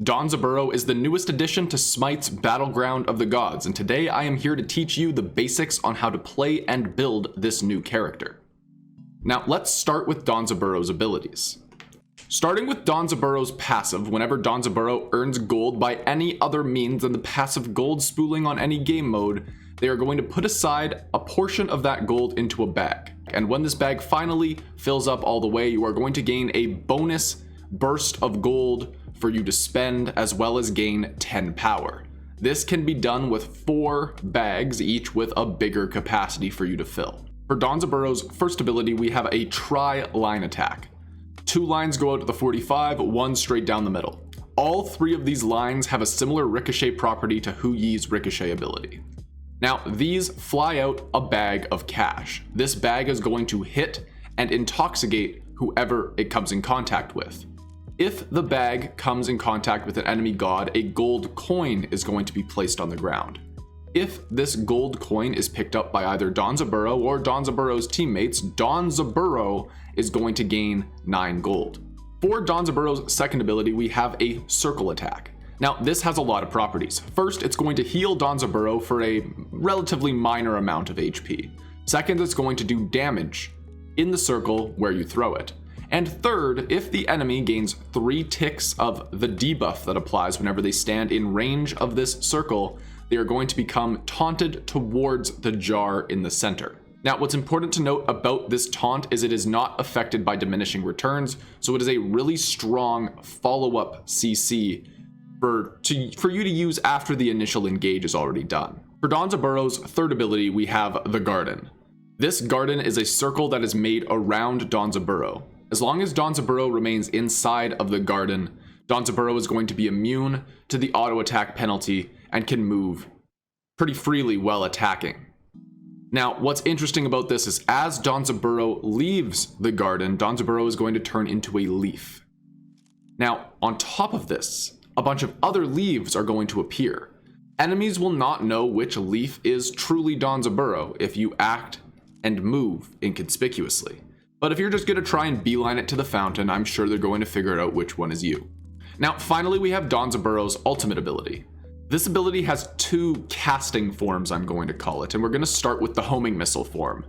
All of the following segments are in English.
Danzaburou is the newest addition to Smite's Battleground of the Gods, and today I am here to teach you the basics on how to play and build this new character. Now let's start with Danzaburou's abilities. Starting with Danzaburou's passive, whenever Danzaburou earns gold by any other means than the passive gold spooling on any game mode, they are going to put aside a portion of that gold into a bag. And when this bag finally fills up all the way, you are going to gain a bonus burst of gold for you to spend, as well as gain 10 power. This can be done with 4 bags, each with a bigger capacity for you to fill. For Danzaburou's first ability, we have a tri-line attack. 2 lines go out to the 45, 1 straight down the middle. All 3 of these lines have a similar ricochet property to Hu Yi's ricochet ability. Now, these fly out a bag of cash. This bag is going to hit and intoxicate whoever it comes in contact with. If the bag comes in contact with an enemy god, a gold coin is going to be placed on the ground. If this gold coin is picked up by either Danzaburou or Danzaburou's teammates, Danzaburou is going to gain 9 gold. For Danzaburou's second ability, we have a circle attack. Now, this has a lot of properties. First, it's going to heal Danzaburou for a relatively minor amount of HP. Second, it's going to do damage in the circle where you throw it. And third, if the enemy gains 3 ticks of the debuff that applies whenever they stand in range of this circle, they are going to become taunted towards the jar in the center. Now, what's important to note about this taunt is it is not affected by diminishing returns, so it is a really strong follow-up CC for you to use after the initial engage is already done. For Danzaburou's third ability, we have the Garden. This garden is a circle that is made around Danzaburou. As long as Danzaburou remains inside of the garden, Danzaburou is going to be immune to the auto attack penalty and can move pretty freely while attacking. Now, what's interesting about this is as Danzaburou leaves the garden, Danzaburou is going to turn into a leaf. Now, on top of this, a bunch of other leaves are going to appear. Enemies will not know which leaf is truly Danzaburou if you act and move inconspicuously. But if you're just going to try and beeline it to the fountain, I'm sure they're going to figure out which one is you. Now, finally, we have Danzaburou's ultimate ability. This ability has 2 casting forms, I'm going to call it, and we're going to start with the homing missile form.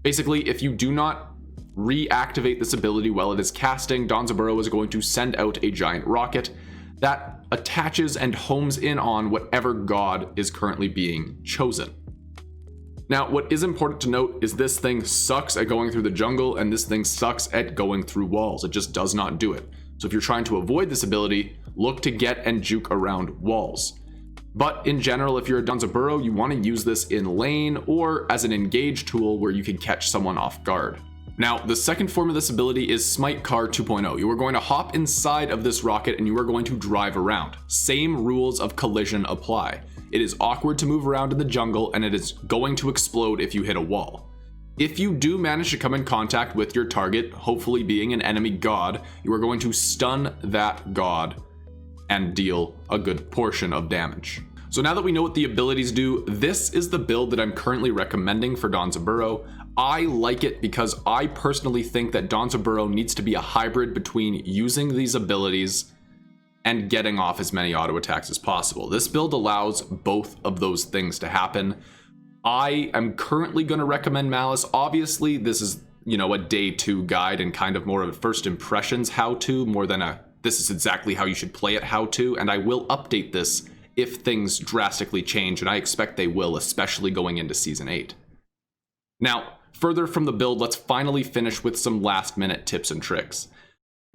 Basically, if you do not reactivate this ability while it is casting, Danzaburou is going to send out a giant rocket that attaches and homes in on whatever god is currently being chosen. Now, what is important to note is this thing sucks at going through the jungle, and this thing sucks at going through walls. It just does not do it. So if you're trying to avoid this ability, look to get and juke around walls. But in general, if you're a Danzaburou, you want to use this in lane or as an engage tool where you can catch someone off guard. Now, the second form of this ability is Smite Car 2.0. You are going to hop inside of this rocket and you are going to drive around. Same rules of collision apply. It is awkward to move around in the jungle, and it is going to explode if you hit a wall. If you do manage to come in contact with your target, hopefully being an enemy god, you are going to stun that god and deal a good portion of damage. So now that we know what the abilities do, this is the build that I'm currently recommending for Danzaburou. I like it because I personally think that Danzaburou needs to be a hybrid between using these abilities and getting off as many auto attacks as possible. This build allows both of those things to happen. I am currently going to recommend Malice. Obviously, this is, a day 2 guide and kind of more of a first impressions how-to more than a this is exactly how you should play it how-to, and I will update this if things drastically change, and I expect they will, especially going into Season 8. Now, further from the build, let's finally finish with some last-minute tips and tricks.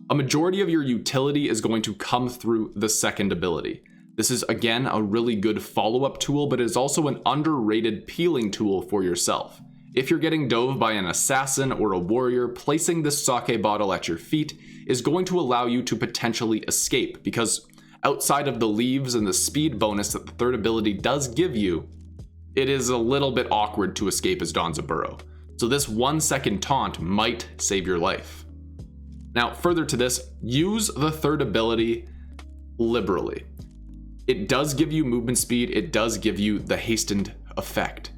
A majority of your utility is going to come through the second ability. This is, again, a really good follow-up tool, but it is also an underrated peeling tool for yourself. If you're getting dove by an assassin or a warrior, placing this sake bottle at your feet is going to allow you to potentially escape, because outside of the leaves and the speed bonus that the third ability does give you, it is a little bit awkward to escape as Danzaburou. So this 1-second taunt might save your life. Now, further to this, use the third ability liberally. It does give you movement speed, it does give you the hastened effect.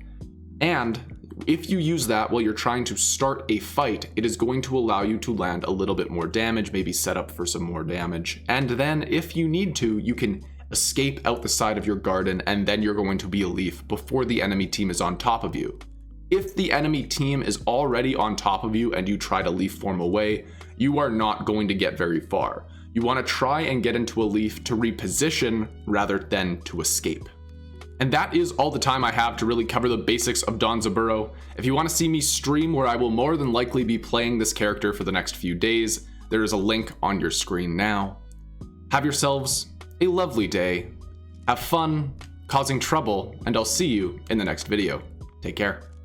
And If you use that while you're trying to start a fight, it is going to allow you to land a little bit more damage, maybe set up for some more damage. And then if you need to, you can escape out the side of your garden, and then you're going to be a leaf before the enemy team is on top of you. If the enemy team is already on top of you and you try to leaf form away, you are not going to get very far. You want to try and get into a leaf to reposition rather than to escape. And that is all the time I have to really cover the basics of Danzaburou. If you want to see me stream where I will more than likely be playing this character for the next few days, there is a link on your screen now. Have yourselves a lovely day. Have fun causing trouble, and I'll see you in the next video. Take care.